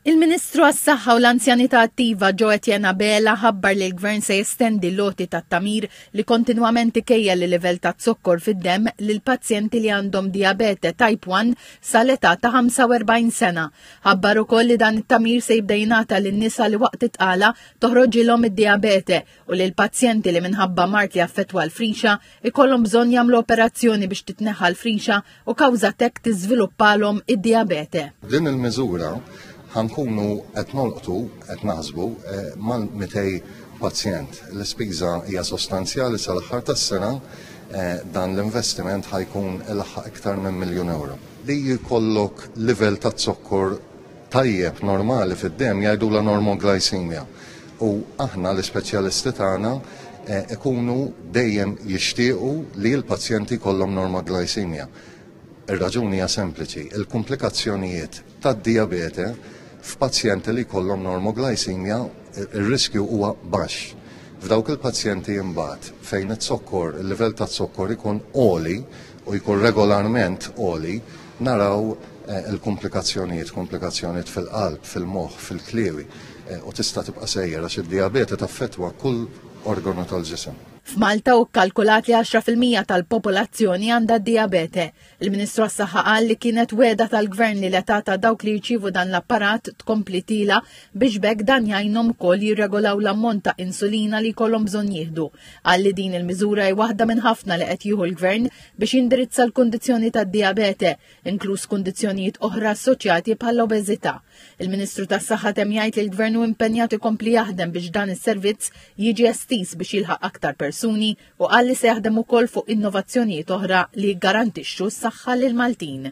Il-Ministru għas-Saħħa u l-Anzjanità Attiva Joe Etienne Abela ħabbar li l-Gvern se jestendi l-loti tat-tamir li kontinwament ikejjel il-livell ta' zokkor fid-demm lil pazjenti li għandhom diabete type 1 sal-età ta' 45 sena. Ħabbar ukoll li dan it-tamir se jibda jingħata lin-nisa li waqt itqala toħroġilhom id-diabete u li l-pazjenti li minħabba mart li affettwa l-frixa ikollhom bżonn jagħmlu operazzjoni biex titneħħa l-frixa u kawża tek tiżviluppalhom id-diabete. Din il-miżura ħankunu qed nolqtu qed naħsbu mal-200 pazjent. L-ispiża hija sostanzjali sal-aħħar tas-sena dan l-investiment ħajkun il-ħaq iktar minn €1,000,000. Li jkollok livell ta' zokkor tajjeb normali fid-demm jgħidula normoglycemia. U aħna l-ispeċjalisti tagħna ikunu dejjem jixtiequ li l-pazjenti jkollhom normoglycemia. Ir-raġuni hija sempliċi, il-komplikazzjonijiet tad-diabete f'pazjenti li jkollhom normoglycemia ir-riskju huwa baxx. F'dawk il-pazjenti imbagħad fejn it-zokkor, il-livell ta' zokkor ikun għoli u jkun regolarment għoli, naraw komplikazzjonijiet fil-qalb, fil-moħħ, fil-kliewi u tista' tibqa' sejjer għax id-diabete taffettwa kull organu tal-ġisem. F'Malta hu kkalkulat li 10% tal-popolazzjoni għandha diabete. Il-Ministru għas-Saħħa qal li kienet weda tal-Gvern li l-età ta' dawk li jirċievu dan l-apparat tkompli tila biex bekk dan jgħinhom ukoll jirregolaw l-ammont ta' insulina li jkollhom bżonn jieħdu. Qal li din il-miżura hi waħda minn ħafna li qed jieħu l-Gvern biex jindirizza l-kundizzjoni tad-diabete, inkluż kundizzjonijiet oħra assoċjati bħall-obeżità. Il-Ministru tas-Saħħa temm jgħid li l-Gvern hu impenjat ikompli jaħdem biex dan is-servizz jiġi estis biex jilħaq aktar persuni u qal li se jaħdem ukoll fuq innovazzjonijiet oħra li jgarantixxu s-saħħa lil Maltin.